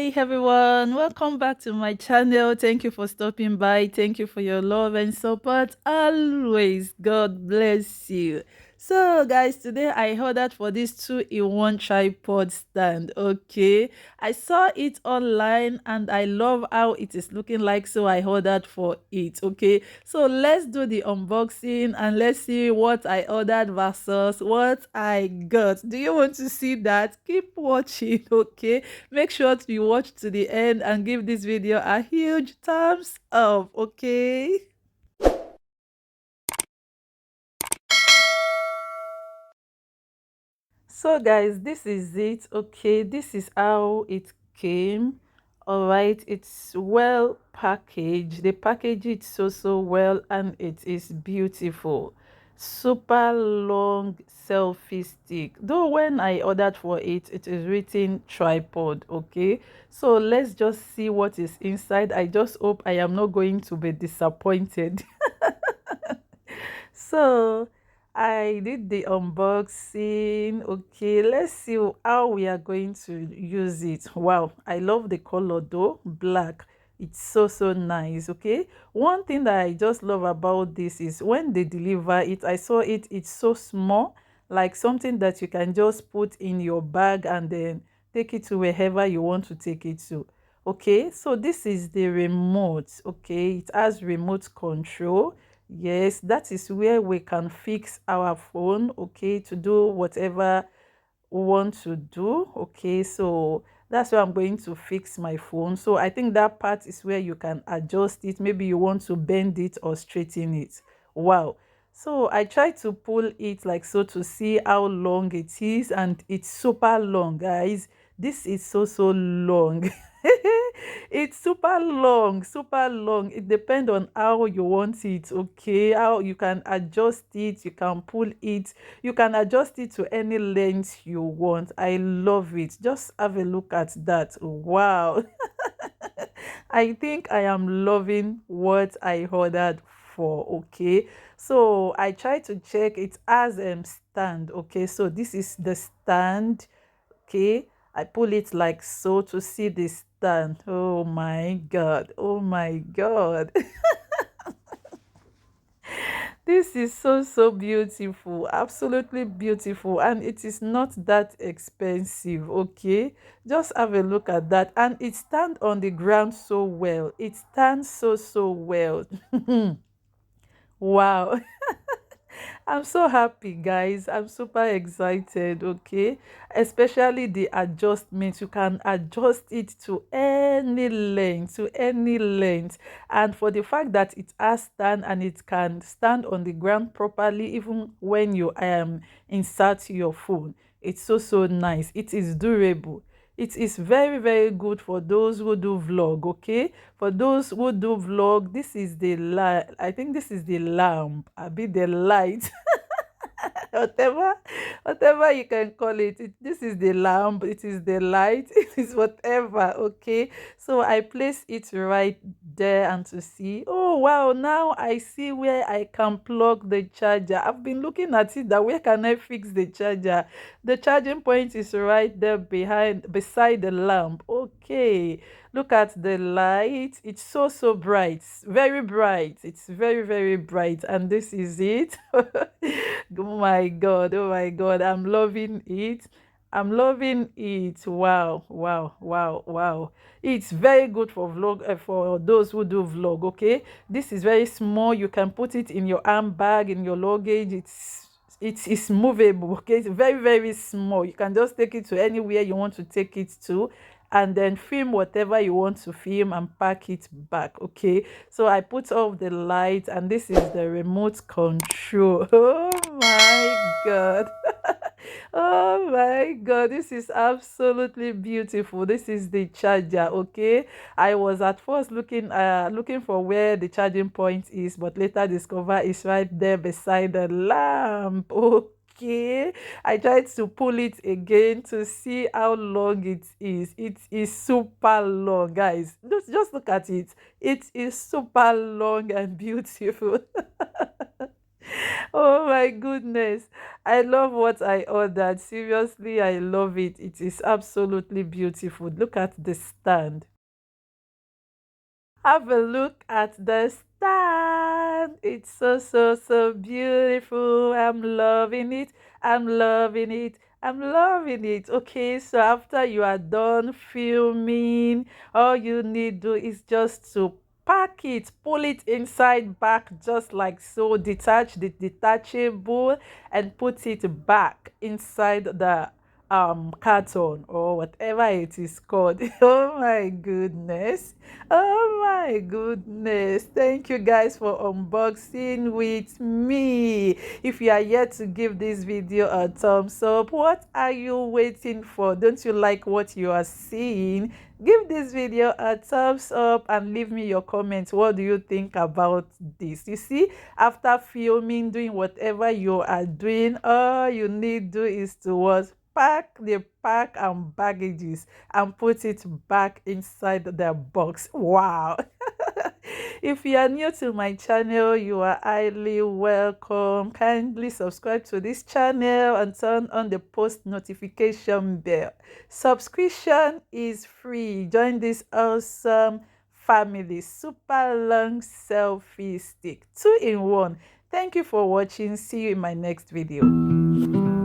Hi everyone, welcome back to my channel. Thank you for stopping by. Thank you for your love and support always. God bless you. So guys, today I ordered for this two-in-one tripod stand. Okay, I saw it online and I love how it is looking like, so I ordered for it. Okay, so let's do the unboxing and let's see what I ordered versus what I got. Do you want to see that? Keep watching. Okay, make sure to watch to the end and give this video a huge thumbs up. Okay, so guys, this is it. Okay, this is how it came. All right, it's well packaged. They package it so well and it is beautiful. Super long selfie stick, though when I ordered for it, it is written tripod. Okay, so let's just see what is inside. I just hope I am not going to be disappointed. So I did the unboxing. Okay, let's see how we are going to use it. Wow, I love the color though, black. It's so nice. Okay, one thing that I just love about this is when they deliver it, I saw it, it's so small, like something that you can just put in your bag and then take it to wherever you want to take it to. Okay, so this is the remote. Okay, it has remote control. Yes, that is where we can fix our phone, okay, to do whatever we want to do. Okay, so that's where I'm going to fix my phone. So I think that part is where you can adjust it. Maybe you want to bend it or straighten it. Wow. So I tried to pull it like so to see how long it is, and it's super long, guys. This is so long. It's super long, super long. It depends on how you want it. Okay, how you can adjust it, you can pull it, you can adjust it to any length you want. I love it. Just have a look at that. Wow. I think I am loving what I ordered for. Okay, so I try to check it as stand. Okay, so this is the stand. Okay, I pull it like so to see the stand. Oh my god, oh my god. This is so beautiful, absolutely beautiful, and it is not that expensive. Okay, just have a look at that, and it stands on the ground so well. It stands so well. Wow. I'm so happy, guys. I'm super excited, okay? Especially the adjustments. You can adjust it to any length, to any length. And for the fact that it has stand and it can stand on the ground properly, even when you insert your phone, it's so nice. It is durable. It is very good for those who do vlog. Okay, for those who do vlog, this is the light. I think this is the lamp, a bit the light. whatever whatever you can call it, this is the lamp, it is the light, it is whatever. Okay, so I place it right there and to see, oh wow, now I see where I can plug the charger. I've been looking at it, that where can I fix the charger. The charging point is right there behind, beside the lamp. Okay, look at the light. It's so bright, very bright. It's very bright, and this is it. Oh my god, oh my god, I'm loving it. I'm loving it. Wow. It's very good for vlog, for those who do vlog. Okay, this is very small. You can put it in your handbag, in your luggage. It is movable. Okay, it's very small. You can just take it to anywhere you want to take it to, and then film whatever you want to film and pack it back. Okay, so I put off the light, and this is the remote control. Oh my god. Oh my god, this is absolutely beautiful. This is the charger. Okay, I was at first looking for where the charging point is, but later discover it's right there beside the lamp. Okay, I tried to pull it again to see how long it is. It is super long, guys. Just look at it. It is super long and beautiful. Oh my goodness. I love what I ordered. Seriously, I love it. It is absolutely beautiful. Look at the stand. Have a look at the stand. It's so beautiful. I'm loving it. I'm loving it. I'm loving it. Okay, so after you are done filming, all you need to do is just to pack it, pull it inside back just like so, detach the detachable and put it back inside the carton or whatever it is called. Oh my goodness. Oh my goodness. Thank you guys for unboxing with me. If you are yet to give this video a thumbs up, what are you waiting for? Don't you like what you are seeing? Give this video a thumbs up and leave me your comments. What do you think about this? You see, after filming, doing whatever you are doing, all you need to do is to what? Pack the pack and baggages and put it back inside the box. Wow. If you are new to my channel, you are highly welcome. Kindly subscribe to this channel and turn on the post notification bell. Subscription is free. Join this awesome family. Super long selfie stick, 2 in 1. Thank you for watching. See you in my next video.